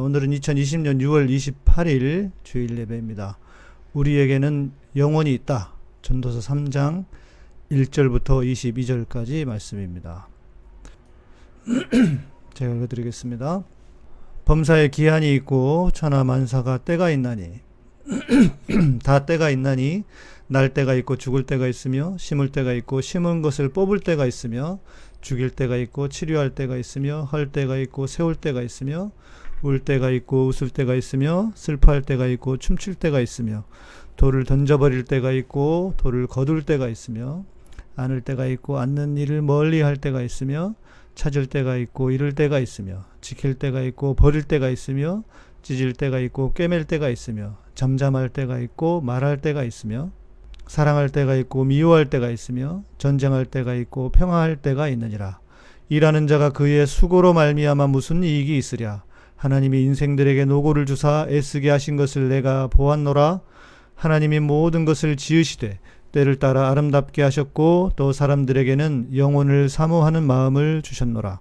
오늘은 2020년 6월 28일 주일 예배입니다. 우리에게는 영혼이 있다. 전도서 3장 1절부터 22절까지 말씀입니다. 제가 읽어드리겠습니다. 범사에 기한이 있고 천하 만사가 때가 있나니 다 때가 있나니 날 때가 있고 죽을 때가 있으며 심을 때가 있고 심은 것을 뽑을 때가 있으며 죽일 때가 있고 치료할 때가 있으며 헐 때가 있고 세울 때가 있으며 울 때가 있고 웃을 때가 있으며 슬퍼할 때가 있고 춤출 때가 있으며 돌을 던져버릴 때가 있고 돌을 거둘 때가 있으며 안을 때가 있고 앉는 일을 멀리 할 때가 있으며 찾을 때가 있고 잃을 때가 있으며 지킬 때가 있고 버릴 때가 있으며 찢을 때가 있고 꿰맬 때가 있으며 잠잠할 때가 있고 말할 때가 있으며 사랑할 때가 있고 미워할 때가 있으며 전쟁할 때가 있고 평화할 때가 있느니라. 일하는 자가 그의 수고로 말미암아 무슨 이익이 있으랴. 하나님이 인생들에게 노고를 주사 애쓰게 하신 것을 내가 보았노라. 하나님이 모든 것을 지으시되 때를 따라 아름답게 하셨고 또 사람들에게는 영혼을 사모하는 마음을 주셨느니라.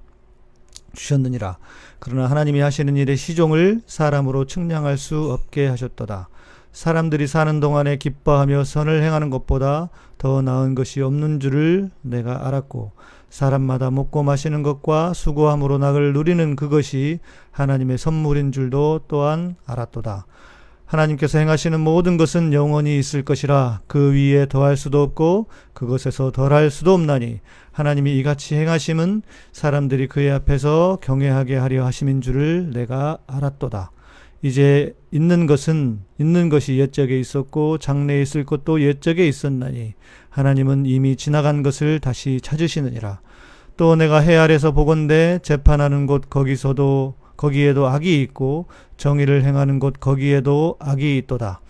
그러나 하나님이 하시는 일의 시종을 사람으로 측량할 수 없게 하셨도다. 사람들이 사는 동안에 기뻐하며 선을 행하는 것보다 더 나은 것이 없는 줄을 내가 알았고 사람마다 먹고 마시는 것과 수고함으로 낙을 누리는 그것이 하나님의 선물인 줄도 또한 알았도다. 하나님께서 행하시는 모든 것은 영원히 있을 것이라. 그 위에 더할 수도 없고 그것에서 덜할 수도 없나니 하나님이 이같이 행하심은 사람들이 그의 앞에서 경외하게 하려 하심인 줄을 내가 알았도다. 이제 있는 것이 옛적에 있었고 장래에 있을 것도 옛적에 있었나니 하나님은 이미 지나간 것을 다시 찾으시느니라. 또 내가 해 아래서 보건대 재판하는 곳 거기에도 악이 있고 정의를 행하는 곳 거기에도 악이 있도다.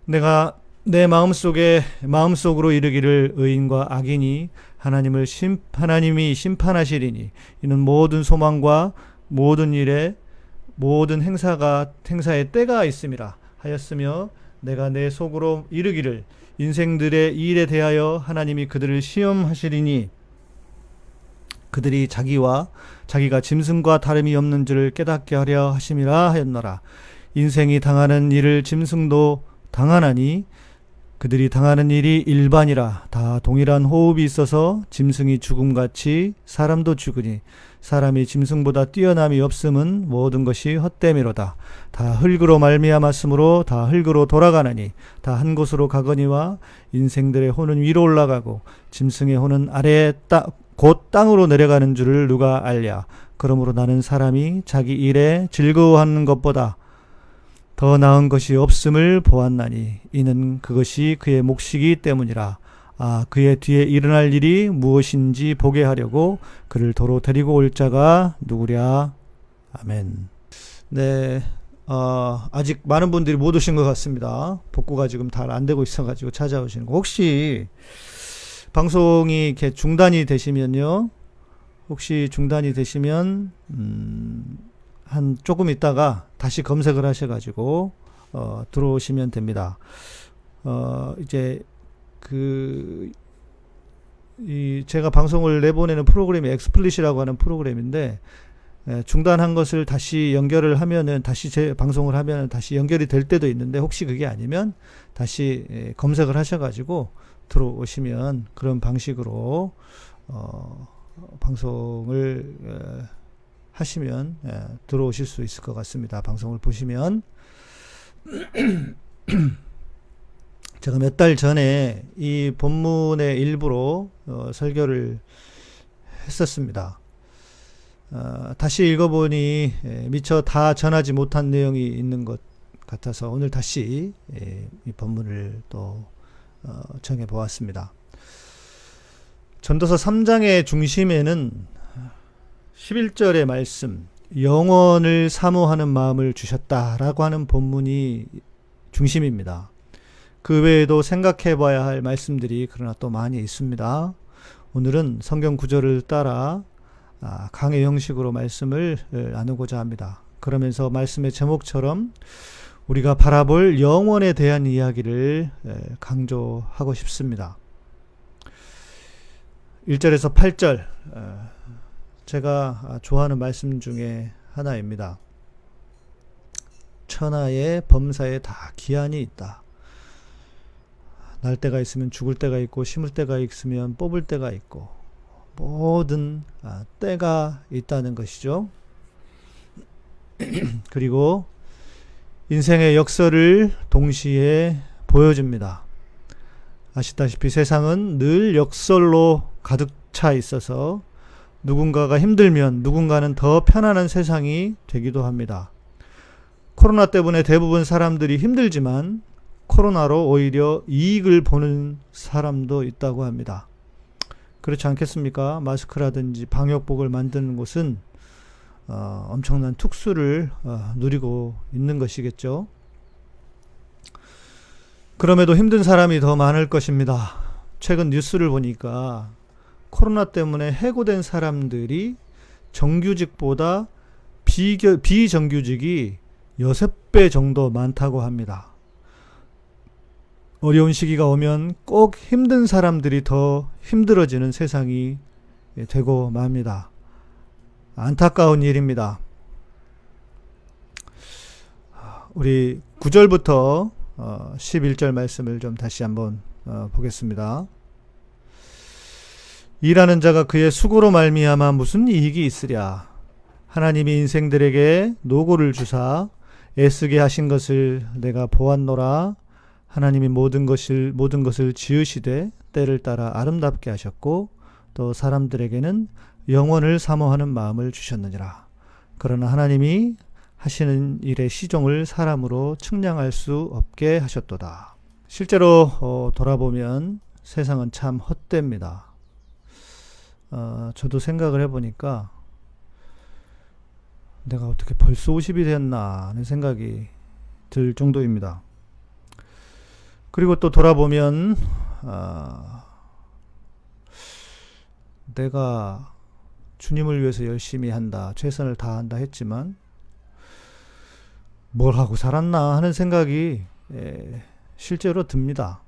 내가 내 마음속으로 이르기를 의인과 악인이 하나님이 심판하시리니 이는 모든 소망과 모든 일에 모든 행사의 때가 있음이라 하였으며 내가 내 속으로 이르기를 인생들의 일에 대하여 하나님이 그들을 시험하시리니 그들이 자기가 짐승과 다름이 없는 줄을 깨닫게 하려 하심이라 하였노라. 인생이 당하는 일을 짐승도 당하나니 그들이 당하는 일이 일반이라. 다 동일한 호흡이 있어서 짐승이 죽음같이 사람도 죽으니 사람이 짐승보다 뛰어남이 없음은 모든 것이 헛됨이로다. 다 흙으로 말미암았으므로 다 흙으로 돌아가나니 다 한 곳으로 가거니와 인생들의 혼은 위로 올라가고 짐승의 혼은 아래에 곧 땅으로 내려가는 줄을 누가 알랴. 그러므로 나는 사람이 자기 일에 즐거워하는 것보다 더 나은 것이 없음을 보았나니 이는 그것이 그의 몫이기 때문이라. 그의 뒤에 일어날 일이 무엇인지 보게 하려고 그를 도로 데리고 올 자가 누구랴. 아멘. 네, 아직 많은 분들이 못 오신 것 같습니다. 복구가 지금 잘 안 되고 있어가지고 찾아오시는 거. 혹시 방송이 이렇게 중단이 되시면 한 조금 있다가 다시 검색을 하셔가지고 들어오시면 됩니다. 이제 제가 방송을 내보내는 프로그램이 엑스플릿이라고 하는 프로그램인데 중단한 것을 다시 연결을 하면은 다시 제 방송을 하면은 다시 연결이 될 때도 있는데 혹시 그게 아니면 다시 검색을 하셔가지고 들어오시면 그런 방식으로 방송을 하시면 들어오실 수 있을 것 같습니다. 방송을 보시면 제가 몇 달 전에 이 본문의 일부로 설교를 했었습니다. 다시 읽어보니 미처 다 전하지 못한 내용이 있는 것 같아서 오늘 다시 이 본문을 또 정해보았습니다. 전도서 3장의 중심에는 11절의 말씀, 영원을 사모하는 마음을 주셨다라고 하는 본문이 중심입니다. 그 외에도 생각해봐야 할 말씀들이 그러나 또 많이 있습니다. 오늘은 성경 구절을 따라 강의 형식으로 말씀을 나누고자 합니다. 그러면서 말씀의 제목처럼 우리가 바라볼 영원에 대한 이야기를 강조하고 싶습니다. 1절에서 8절 제가 좋아하는 말씀 중에 하나입니다. 천하의 범사에 다 기한이 있다. 날 때가 있으면 죽을 때가 있고, 심을 때가 있으면 뽑을 때가 있고, 모든 때가 있다는 것이죠. 그리고 인생의 역설을 동시에 보여줍니다. 아시다시피 세상은 늘 역설로 가득 차 있어서 누군가가 힘들면 누군가는 더 편안한 세상이 되기도 합니다. 코로나 때문에 대부분 사람들이 힘들지만 코로나로 오히려 이익을 보는 사람도 있다고 합니다. 그렇지 않겠습니까? 마스크라든지 방역복을 만드는 곳은 엄청난 특수를 누리고 있는 것이겠죠. 그럼에도 힘든 사람이 더 많을 것입니다. 최근 뉴스를 보니까 코로나 때문에 해고된 사람들이 정규직보다 비정규직이 6배 정도 많다고 합니다. 어려운 시기가 오면 꼭 힘든 사람들이 더 힘들어지는 세상이 되고 맙니다. 안타까운 일입니다. 우리 9절부터 11절 말씀을 좀 다시 한번 보겠습니다. 일하는 자가 그의 수고로 말미암아 무슨 이익이 있으랴. 하나님이 인생들에게 노고를 주사 애쓰게 하신 것을 내가 보았노라. 하나님이 모든 것을 지으시되 때를 따라 아름답게 하셨고 또 사람들에게는 영원을 사모하는 마음을 주셨느니라. 그러나 하나님이 하시는 일의 시종을 사람으로 측량할 수 없게 하셨도다. 실제로 돌아보면 세상은 참 헛됩니다. 저도 생각을 해보니까 내가 어떻게 벌써 50이 됐나 하는 생각이 들 정도입니다. 그리고 또 돌아보면 내가 주님을 위해서 열심히 한다, 최선을 다한다 했지만 뭘 하고 살았나 하는 생각이 실제로 듭니다.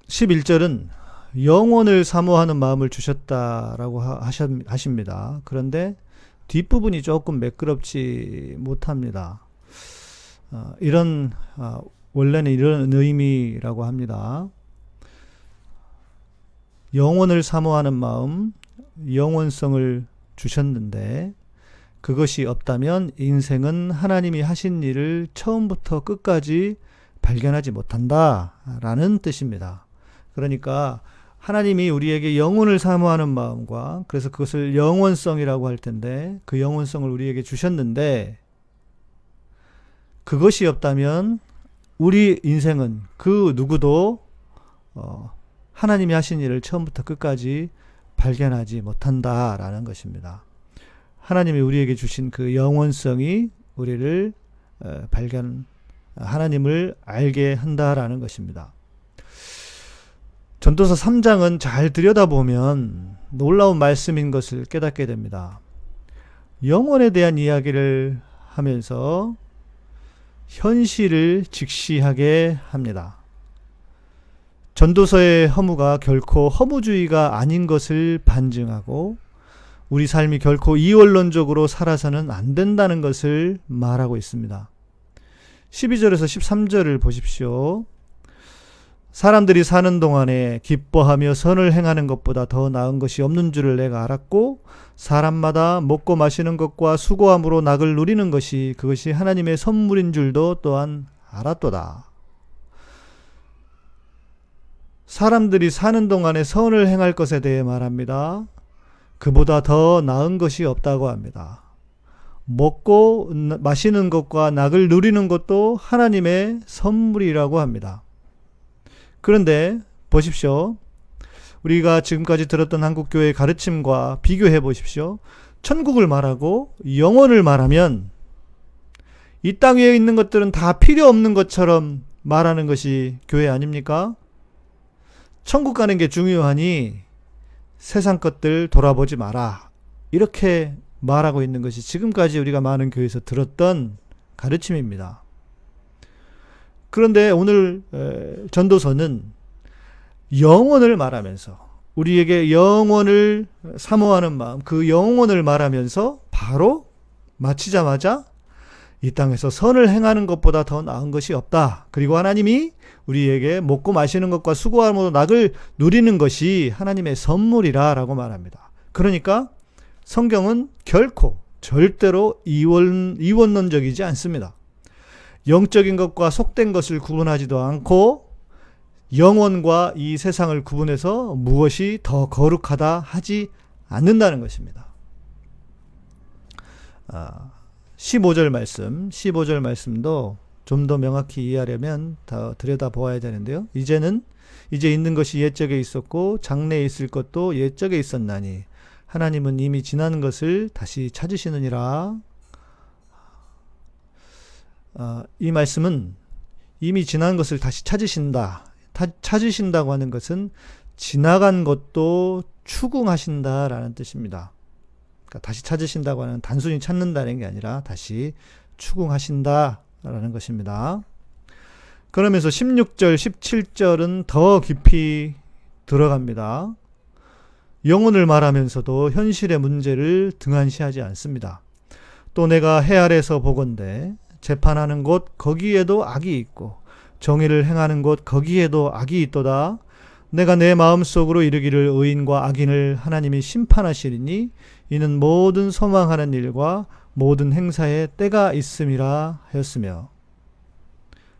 11절은 영원을 사모하는 마음을 주셨다라고 하십니다. 그런데 뒷부분이 조금 매끄럽지 못합니다. 원래는 이런 의미라고 합니다. 영원을 사모하는 마음, 영원성을 주셨는데 그것이 없다면 인생은 하나님이 하신 일을 처음부터 끝까지 발견하지 못한다라는 뜻입니다. 그러니까 하나님이 우리에게 영혼을 사모하는 마음과 그래서 그것을 영원성이라고 할 텐데 그 영원성을 우리에게 주셨는데 그것이 없다면 우리 인생은 그 누구도 하나님이 하신 일을 처음부터 끝까지 발견하지 못한다라는 것입니다. 하나님이 우리에게 주신 그 영원성이 우리를 하나님을 알게 한다라는 것입니다. 전도서 3장은 잘 들여다보면 놀라운 말씀인 것을 깨닫게 됩니다. 영혼에 대한 이야기를 하면서 현실을 직시하게 합니다. 전도서의 허무가 결코 허무주의가 아닌 것을 반증하고 우리 삶이 결코 이원론적으로 살아서는 안 된다는 것을 말하고 있습니다. 12절에서 13절을 보십시오. 사람들이 사는 동안에 기뻐하며 선을 행하는 것보다 더 나은 것이 없는 줄을 내가 알았고 사람마다 먹고 마시는 것과 수고함으로 낙을 누리는 것이 그것이 하나님의 선물인 줄도 또한 알았도다. 사람들이 사는 동안에 선을 행할 것에 대해 말합니다. 그보다 더 나은 것이 없다고 합니다. 먹고 마시는 것과 낙을 누리는 것도 하나님의 선물이라고 합니다. 그런데 보십시오. 우리가 지금까지 들었던 한국교회의 가르침과 비교해 보십시오. 천국을 말하고 영원을 말하면 이 땅 위에 있는 것들은 다 필요 없는 것처럼 말하는 것이 교회 아닙니까? 천국 가는 게 중요하니 세상 것들 돌아보지 마라. 이렇게 말하고 있는 것이 지금까지 우리가 많은 교회에서 들었던 가르침입니다. 그런데 오늘 전도서는 영혼을 말하면서 우리에게 영원을 사모하는 마음, 그 영원을 말하면서 바로 마치자마자 이 땅에서 선을 행하는 것보다 더 나은 것이 없다. 그리고 하나님이 우리에게 먹고 마시는 것과 수고함으로 낙을 누리는 것이 하나님의 선물이라 라고 말합니다. 그러니까 성경은 결코 절대로 이원론적이지 않습니다. 영적인 것과 속된 것을 구분하지도 않고 영혼과 이 세상을 구분해서 무엇이 더 거룩하다 하지 않는다는 것입니다. 15절 말씀도 좀 더 명확히 이해하려면 더 들여다보아야 되는데요. 이제 있는 것이 옛적에 있었고 장래에 있을 것도 옛적에 있었나니 하나님은 이미 지난 것을 다시 찾으시느니라. 이 말씀은 이미 지난 것을 다시 찾으신다고 하는 것은 지나간 것도 추궁하신다라는 뜻입니다. 그러니까 다시 찾으신다고 하는 단순히 찾는다는 게 아니라 다시 추궁하신다라는 것입니다. 그러면서 16절, 17절은 더 깊이 들어갑니다. 영혼을 말하면서도 현실의 문제를 등한시하지 않습니다. 또 내가 해 아래서 보건대 재판하는 곳 거기에도 악이 있고 정의를 행하는 곳 거기에도 악이 있도다. 내가 내 마음속으로 이르기를 의인과 악인을 하나님이 심판하시리니 이는 모든 소망하는 일과 모든 행사에 때가 있음이라 하였으며.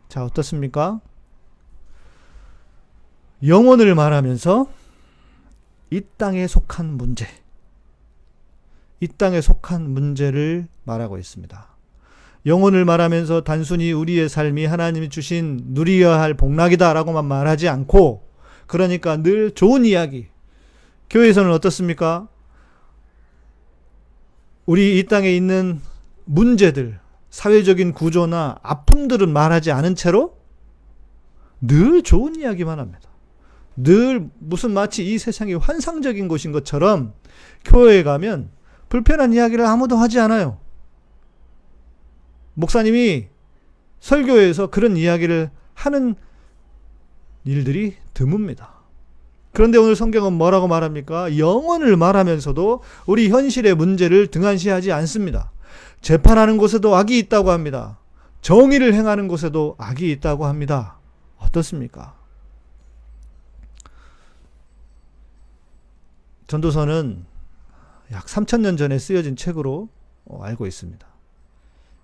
자, 어떻습니까? 영혼을 말하면서 이 땅에 속한 문제를 말하고 있습니다. 영혼을 말하면서 단순히 우리의 삶이 하나님이 주신 누려야 할 복락이다라고만 말하지 않고, 그러니까 늘 좋은 이야기. 교회에서는 어떻습니까? 우리 이 땅에 있는 문제들, 사회적인 구조나 아픔들은 말하지 않은 채로 늘 좋은 이야기만 합니다. 늘 무슨 마치 이 세상이 환상적인 곳인 것처럼 교회에 가면 불편한 이야기를 아무도 하지 않아요. 목사님이 설교에서 그런 이야기를 하는 일들이 드뭅니다. 그런데 오늘 성경은 뭐라고 말합니까? 영혼을 말하면서도 우리 현실의 문제를 등한시하지 않습니다. 재판하는 곳에도 악이 있다고 합니다. 정의를 행하는 곳에도 악이 있다고 합니다. 어떻습니까? 전도서는 약 3000년 전에 쓰여진 책으로 알고 있습니다.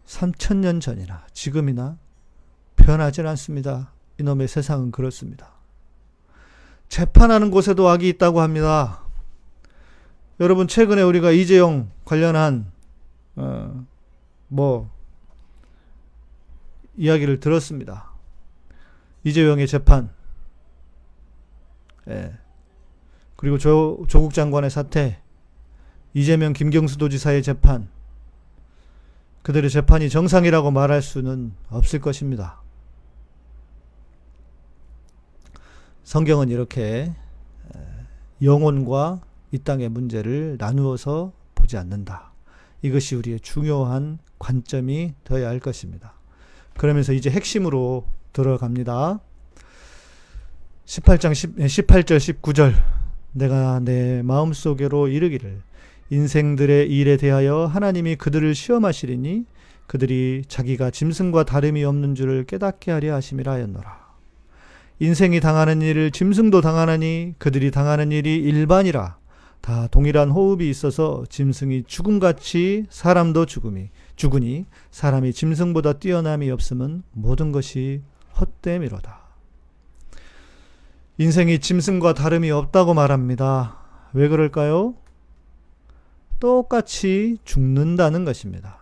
3000년 전이나 지금이나 변하지 않습니다. 이놈의 세상은 그렇습니다. 재판하는 곳에도 악이 있다고 합니다. 여러분, 최근에 우리가 이재용 관련한 이야기를 들었습니다. 이재용의 재판, 그리고 조국 장관의 사태, 이재명 김경수 도지사의 재판, 그들의 재판이 정상이라고 말할 수는 없을 것입니다. 성경은 이렇게 영혼과 이 땅의 문제를 나누어서 보지 않는다. 이것이 우리의 중요한 관점이 되어야 할 것입니다. 그러면서 이제 핵심으로 들어갑니다. 18절 19절 내가 내 마음속으로 이르기를 인생들의 일에 대하여 하나님이 그들을 시험하시리니 그들이 자기가 짐승과 다름이 없는 줄을 깨닫게 하려 하심이라 하였노라. 인생이 당하는 일을 짐승도 당하나니 그들이 당하는 일이 일반이라. 다 동일한 호흡이 있어서 짐승이 죽음같이 사람도 죽으니 사람이 짐승보다 뛰어남이 없음은 모든 것이 헛됨이로다. 인생이 짐승과 다름이 없다고 말합니다. 왜 그럴까요? 똑같이 죽는다는 것입니다.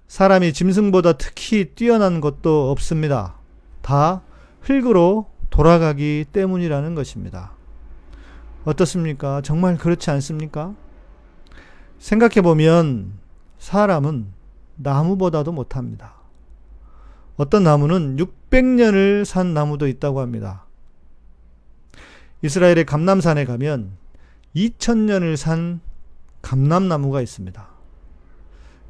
사람이 짐승보다 특히 뛰어난 것도 없습니다. 다 흙으로 돌아가기 때문이라는 것입니다. 어떻습니까? 정말 그렇지 않습니까? 생각해보면 사람은 나무보다도 못합니다. 어떤 나무는 600년을 산 나무도 있다고 합니다. 이스라엘의 감람산에 가면 2000년을 산 감람나무가 있습니다.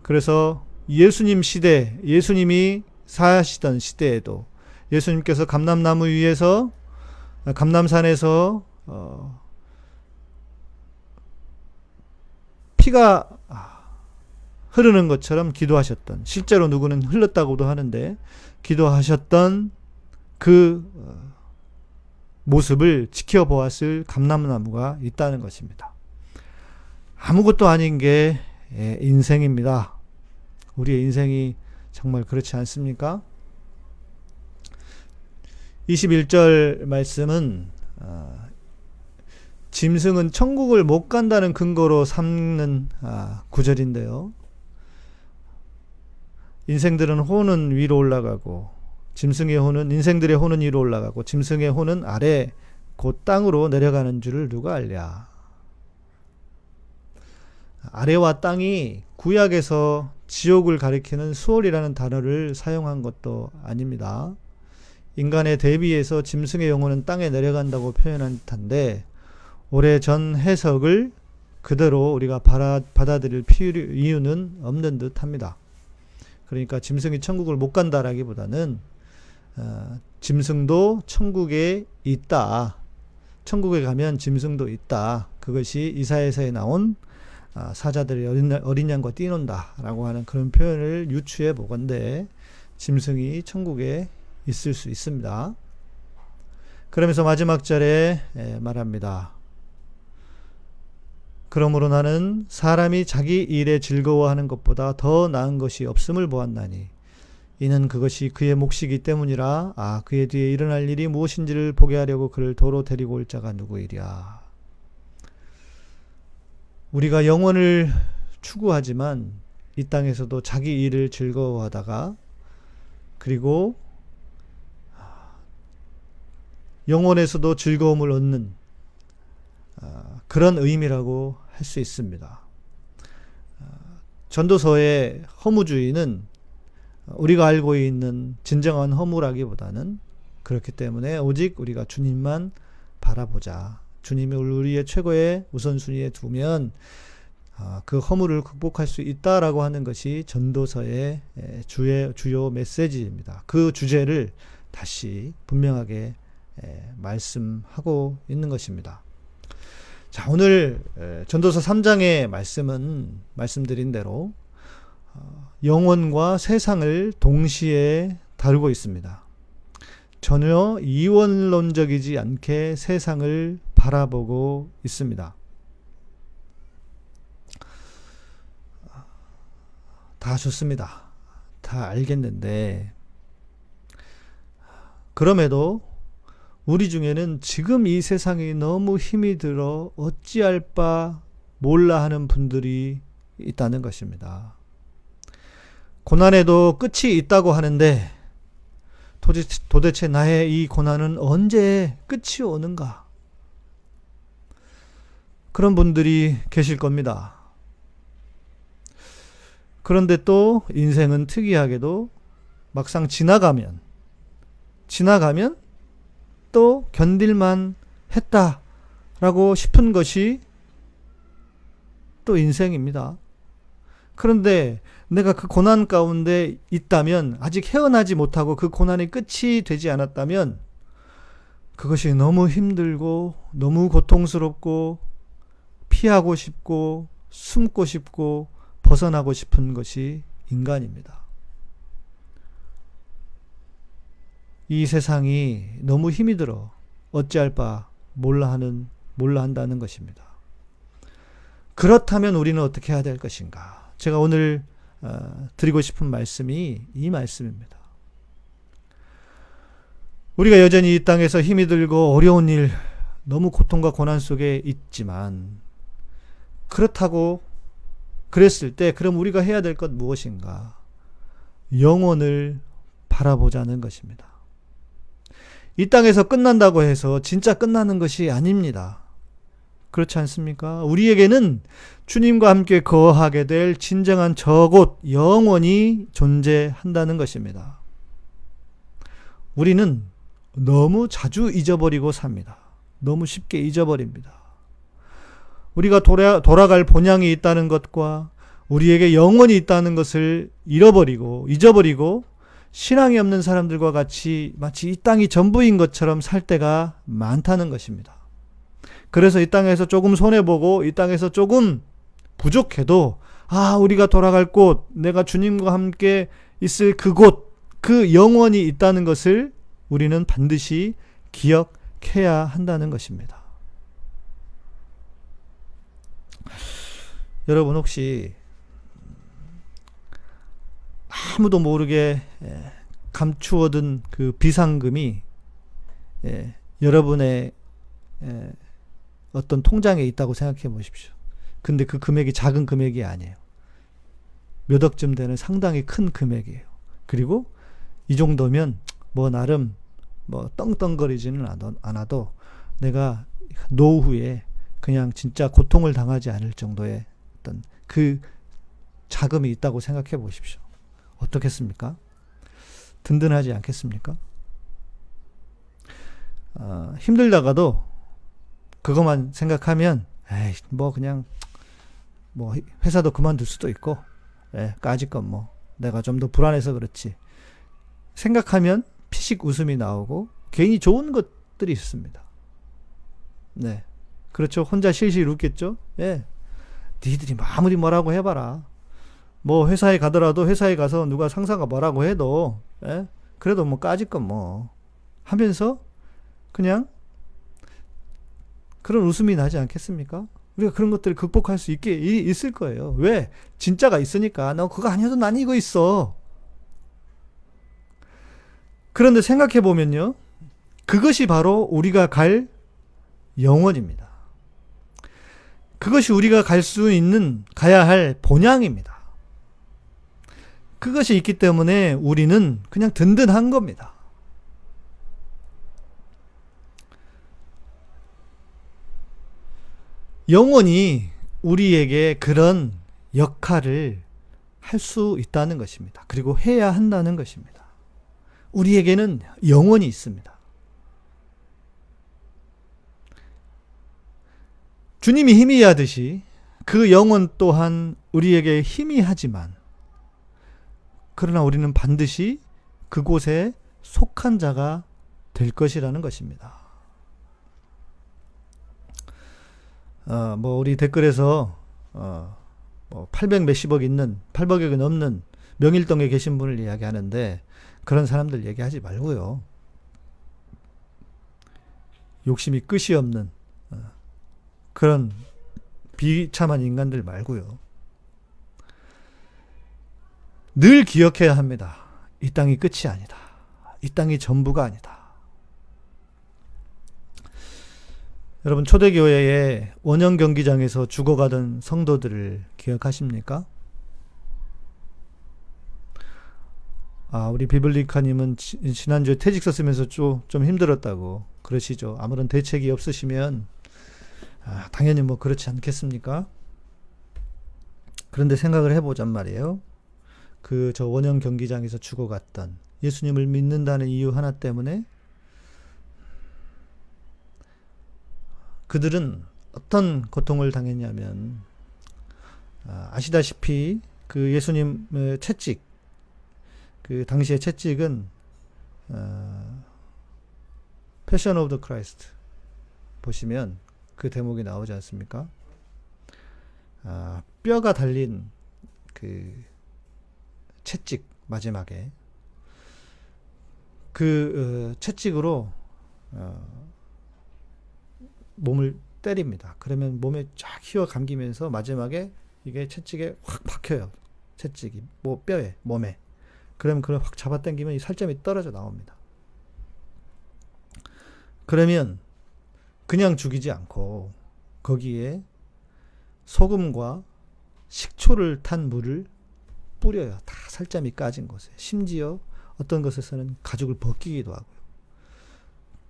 그래서 예수님이 사시던 시대에도 예수님께서 감람나무 위에서 감람산에서 피가 흐르는 것처럼 기도하셨던, 실제로 누구는 흘렀다고도 하는데 기도하셨던 그 모습을 지켜보았을 감람나무가 있다는 것입니다. 아무것도 아닌 게 인생입니다. 우리의 인생이 정말 그렇지 않습니까? 21절 말씀은 짐승은 천국을 못 간다는 근거로 삼는 구절인데요. 인생들은 혼은 위로 올라가고 짐승의 혼은, 인생들의 혼은 위로 올라가고 짐승의 혼은 아래 곧 땅으로 내려가는 줄을 누가 알랴. 아래와 땅이 구약에서 지옥을 가리키는 수월이라는 단어를 사용한 것도 아닙니다. 인간의 대비해서 짐승의 영혼은 땅에 내려간다고 표현한 듯한데 오래전 해석을 그대로 우리가 받아들일 이유는 없는 듯합니다. 그러니까 짐승이 천국을 못 간다라기보다는 짐승도 천국에 있다. 천국에 가면 짐승도 있다. 그것이 이사야서에 나온 사자들이 어린 양과 뛰논다 라고 하는 그런 표현을 유추해 보건대 짐승이 천국에 있을 수 있습니다. 그러면서 마지막 절에 말합니다. 그러므로 나는 사람이 자기 일에 즐거워하는 것보다 더 나은 것이 없음을 보았나니 이는 그것이 그의 몫이기 때문이라. 그의 뒤에 일어날 일이 무엇인지를 보게 하려고 그를 도로 데리고 올 자가 누구이랴. 우리가 영혼을 추구하지만 이 땅에서도 자기 일을 즐거워하다가 그리고 영혼에서도 즐거움을 얻는 그런 의미라고 할 수 있습니다. 전도서의 허무주의는 우리가 알고 있는 진정한 허무라기보다는 그렇기 때문에 오직 우리가 주님만 바라보자. 주님이 우리의 최고의 우선순위에 두면 그 허무를 극복할 수 있다라고 하는 것이 전도서의 주요 메시지입니다. 그 주제를 다시 분명하게 말씀하고 있는 것입니다. 자, 오늘 전도서 3장의 말씀은 말씀드린 대로 영혼과 세상을 동시에 다루고 있습니다. 전혀 이원론적이지 않게 세상을 바라보고 있습니다. 다 좋습니다. 다 알겠는데 그럼에도 우리 중에는 지금 이 세상이 너무 힘이 들어 어찌할 바 몰라 하는 분들이 있다는 것입니다. 고난에도 끝이 있다고 하는데 도대체 나의 이 고난은 언제 끝이 오는가? 그런 분들이 계실 겁니다. 그런데 또 인생은 특이하게도 막상 지나가면 또 견딜만 했다라고 싶은 것이 또 인생입니다. 그런데 내가 그 고난 가운데 있다면, 아직 헤어나지 못하고 그 고난이 끝이 되지 않았다면 그것이 너무 힘들고 너무 고통스럽고 피하고 싶고 숨고 싶고 벗어나고 싶은 것이 인간입니다. 이 세상이 너무 힘이 들어 어찌할 바 몰라 한다는 것입니다. 그렇다면 우리는 어떻게 해야 될 것인가? 제가 오늘 드리고 싶은 말씀이 이 말씀입니다. 우리가 여전히 이 땅에서 힘이 들고 어려운 일, 너무 고통과 고난 속에 있지만 그렇다고 그랬을 때 그럼 우리가 해야 될 것 무엇인가? 영혼을 바라보자는 것입니다. 이 땅에서 끝난다고 해서 진짜 끝나는 것이 아닙니다. 그렇지 않습니까? 우리에게는 주님과 함께 거하게 될 진정한 저곳 영원히 존재한다는 것입니다. 우리는 너무 자주 잊어버리고 삽니다. 너무 쉽게 잊어버립니다. 우리가 돌아갈 본향이 있다는 것과 우리에게 영원이 있다는 것을 잊어버리고 신앙이 없는 사람들과 같이 마치 이 땅이 전부인 것처럼 살 때가 많다는 것입니다. 그래서 이 땅에서 조금 손해보고 이 땅에서 조금 부족해도 우리가 돌아갈 곳, 내가 주님과 함께 있을 그곳, 그 영원이 있다는 것을 우리는 반드시 기억해야 한다는 것입니다. 여러분 혹시 아무도 모르게 감추어둔 그 비상금이 여러분의 어떤 통장에 있다고 생각해 보십시오. 근데 그 금액이 작은 금액이 아니에요. 몇 억쯤 되는 상당히 큰 금액이에요. 그리고 이 정도면 뭐 나름 뭐 떵떵거리지는 않아도 내가 노후에 그냥 진짜 고통을 당하지 않을 정도의 어떤 그 자금이 있다고 생각해 보십시오. 어떻겠습니까? 든든하지 않겠습니까? 힘들다가도 그것만 생각하면 뭐 그냥 뭐 회사도 그만둘 수도 있고 까짓 건 뭐 내가 좀 더 불안해서 그렇지 생각하면 피식 웃음이 나오고 괜히 좋은 것들이 있습니다. 네, 그렇죠. 혼자 실실 웃겠죠. 니들이 아무리 뭐라고 해봐라. 뭐 회사에 가더라도 회사에 가서 누가 상사가 뭐라고 해도 그래도 뭐 까짓 건 뭐 하면서 그냥 그런 웃음이 나지 않겠습니까? 우리가 그런 것들을 극복할 수 있을 거예요. 왜? 진짜가 있으니까. 너 그거 아니어도 난 이거 있어. 그런데 생각해 보면요, 그것이 바로 우리가 갈 영혼입니다. 그것이 우리가 가야 할 본향입니다. 그것이 있기 때문에 우리는 그냥 든든한 겁니다. 영혼이 우리에게 그런 역할을 할 수 있다는 것입니다. 그리고 해야 한다는 것입니다. 우리에게는 영혼이 있습니다. 주님이 희미하듯이 그 영혼 또한 우리에게 희미하지만 그러나 우리는 반드시 그곳에 속한 자가 될 것이라는 것입니다. 뭐 우리 댓글에서 뭐 800 몇십억 있는 800억이 넘는 명일동에 계신 분을 이야기하는데 그런 사람들 얘기하지 말고요. 욕심이 끝이 없는 그런 비참한 인간들 말고요. 늘 기억해야 합니다. 이 땅이 끝이 아니다. 이 땅이 전부가 아니다. 여러분 초대교회의 원형 경기장에서 죽어가던 성도들을 기억하십니까? 우리 비블리카님은 지난주에 퇴직서 쓰면서 좀 힘들었다고 그러시죠. 아무런 대책이 없으시면 당연히 뭐 그렇지 않겠습니까? 그런데 생각을 해보잔 말이에요. 저 원형 경기장에서 죽어갔던 예수님을 믿는다는 이유 하나 때문에 그들은 어떤 고통을 당했냐면 아시다시피 그 예수님의 채찍, 그 당시의 채찍은 패션 오브 더 크라이스트 보시면 그 대목이 나오지 않습니까? 뼈가 달린 그 채찍 마지막에 그 채찍으로 몸을 때립니다. 그러면 몸에 쫙 휘어 감기면서 마지막에 이게 채찍에 확 박혀요. 채찍이 뼈에 몸에. 그러면 그걸 확 잡아당기면 이 살점이 떨어져 나옵니다. 그러면 그냥 죽이지 않고 거기에 소금과 식초를 탄 물을 뿌려요. 다 살점이 까진 곳에. 심지어 어떤 것에서는 가죽을 벗기기도 하고요.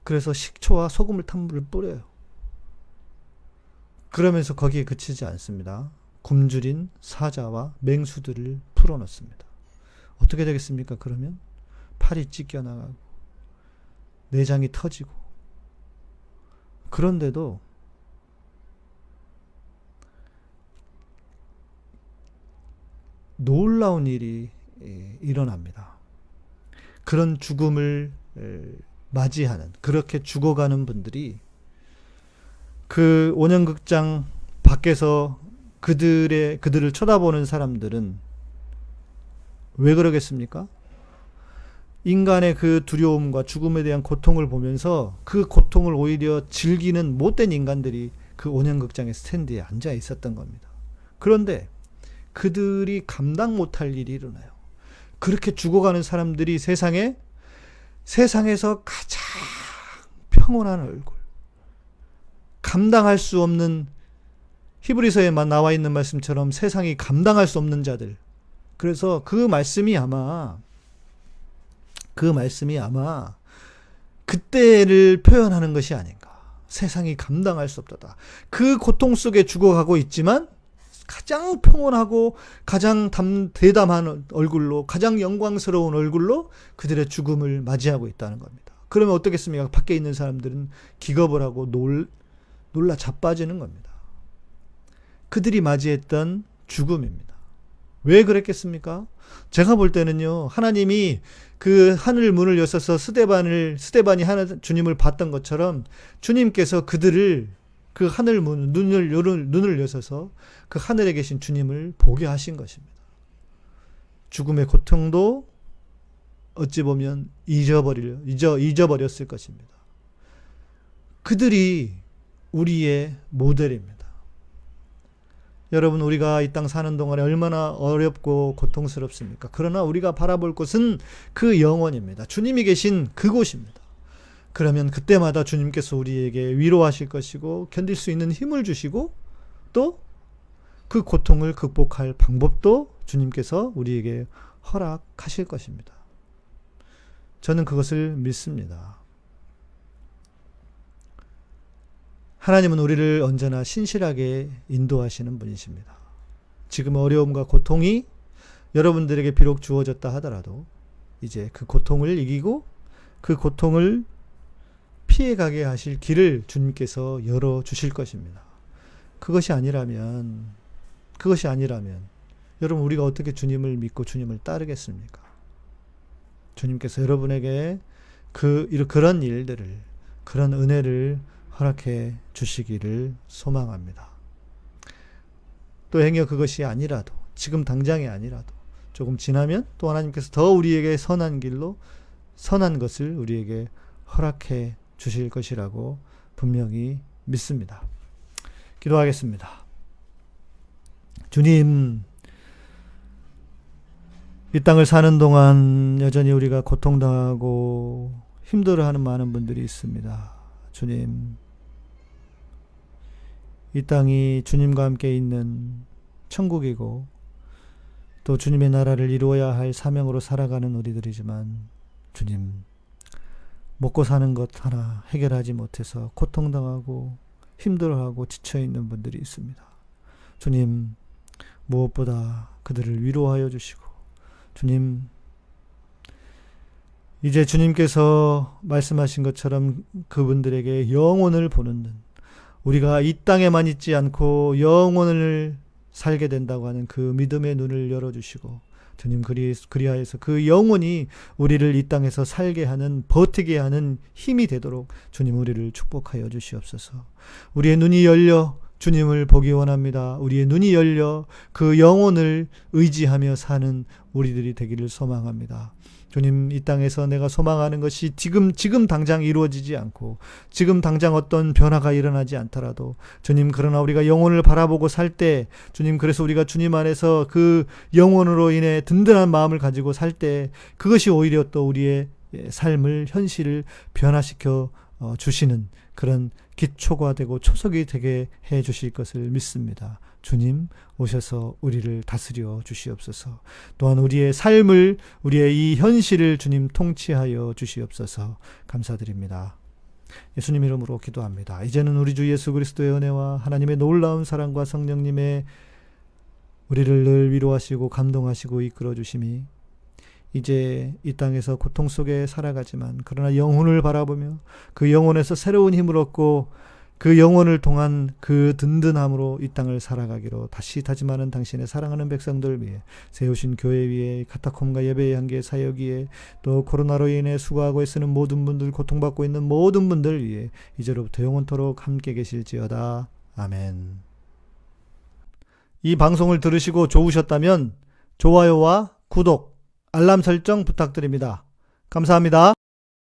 그래서 식초와 소금을 탄 물을 뿌려요. 그러면서 거기에 그치지 않습니다. 굶주린 사자와 맹수들을 풀어놓습니다. 어떻게 되겠습니까? 그러면 팔이 찢겨나가고 내장이 터지고 그런데도 놀라운 일이 일어납니다. 그런 죽음을 맞이하는 그렇게 죽어가는 분들이 그 원형극장 밖에서 그들을 쳐다보는 사람들은 왜 그러겠습니까? 인간의 그 두려움과 죽음에 대한 고통을 보면서 그 고통을 오히려 즐기는 못된 인간들이 그 온양극장의 스탠드에 앉아 있었던 겁니다. 그런데 그들이 감당 못할 일이 일어나요. 그렇게 죽어가는 사람들이 세상에서 가장 평온한 얼굴, 감당할 수 없는, 히브리서에만 나와 있는 말씀처럼 세상이 감당할 수 없는 자들. 그래서 그 말씀이 아마 그때를 표현하는 것이 아닌가. 세상이 감당할 수 없다. 그 고통 속에 죽어가고 있지만 가장 평온하고 가장 대담한 얼굴로, 가장 영광스러운 얼굴로 그들의 죽음을 맞이하고 있다는 겁니다. 그러면 어떻겠습니까? 밖에 있는 사람들은 기겁을 하고 놀라 자빠지는 겁니다. 그들이 맞이했던 죽음입니다. 왜 그랬겠습니까? 제가 볼 때는요, 하나님이 그 하늘 문을 여셔서 스데반이 주님을 봤던 것처럼 주님께서 그들을 그 하늘 문, 눈을 여셔서 그 하늘에 계신 주님을 보게 하신 것입니다. 죽음의 고통도 어찌 보면 잊어버렸을 것입니다. 그들이 우리의 모델입니다. 여러분, 우리가 이 땅 사는 동안에 얼마나 어렵고 고통스럽습니까? 그러나 우리가 바라볼 곳은 그 영원입니다. 주님이 계신 그곳입니다. 그러면 그때마다 주님께서 우리에게 위로하실 것이고 견딜 수 있는 힘을 주시고 또 그 고통을 극복할 방법도 주님께서 우리에게 허락하실 것입니다. 저는 그것을 믿습니다. 하나님은 우리를 언제나 신실하게 인도하시는 분이십니다. 지금 어려움과 고통이 여러분들에게 비록 주어졌다 하더라도 이제 그 고통을 이기고 그 고통을 피해가게 하실 길을 주님께서 열어주실 것입니다. 그것이 아니라면 여러분, 우리가 어떻게 주님을 믿고 주님을 따르겠습니까? 주님께서 여러분에게 그런 일들을, 그런 은혜를 허락해 주시기를 소망합니다. 또 행여 그것이 아니라도, 지금 당장이 아니라도 조금 지나면 또 하나님께서 더 우리에게 선한 길로 선한 것을 우리에게 허락해 주실 것이라고 분명히 믿습니다. 기도하겠습니다. 주님, 이 땅을 사는 동안 여전히 우리가 고통당하고 힘들어하는 많은 분들이 있습니다. 주님, 이 땅이 주님과 함께 있는 천국이고 또 주님의 나라를 이루어야 할 사명으로 살아가는 우리들이지만 주님, 먹고 사는 것 하나 해결하지 못해서 고통당하고 힘들어하고 지쳐있는 분들이 있습니다. 주님, 무엇보다 그들을 위로하여 주시고 주님, 이제 주님께서 말씀하신 것처럼 그분들에게 영혼을 보는, 우리가 이 땅에만 있지 않고 영혼을 살게 된다고 하는 그 믿음의 눈을 열어주시고 주님, 그리하여서 그 영혼이 우리를 이 땅에서 살게 하는, 버티게 하는 힘이 되도록 주님, 우리를 축복하여 주시옵소서. 우리의 눈이 열려 주님을 보기 원합니다. 우리의 눈이 열려 그 영혼을 의지하며 사는 우리들이 되기를 소망합니다. 주님, 이 땅에서 내가 소망하는 것이 지금 당장 이루어지지 않고 지금 당장 어떤 변화가 일어나지 않더라도 주님, 그러나 우리가 영혼을 바라보고 살 때 주님, 그래서 우리가 주님 안에서 그 영혼으로 인해 든든한 마음을 가지고 살 때 그것이 오히려 또 우리의 삶을, 현실을 변화시켜 주시는 그런 기초가 되고 초석이 되게 해 주실 것을 믿습니다. 주님, 오셔서 우리를 다스려 주시옵소서. 또한 우리의 삶을, 우리의 이 현실을 주님 통치하여 주시옵소서. 감사드립니다. 예수님 이름으로 기도합니다. 이제는 우리 주 예수 그리스도의 은혜와 하나님의 놀라운 사랑과 성령님의 우리를 늘 위로하시고 감동하시고 이끌어 주심이 이제 이 땅에서 고통 속에 살아가지만 그러나 영혼을 바라보며 그 영혼에서 새로운 힘을 얻고 그 영혼을 통한 그 든든함으로 이 땅을 살아가기로 다시 다짐하는 당신의 사랑하는 백성들 위해, 세우신 교회 위에, 카타콤과 예배의 한계 사역 위에, 또 코로나로 인해 수고하고 애쓰는 모든 분들, 고통받고 있는 모든 분들 위해 이제로부터 영원토록 함께 계실지어다. 아멘. 이 방송을 들으시고 좋으셨다면 좋아요와 구독, 알람 설정 부탁드립니다. 감사합니다.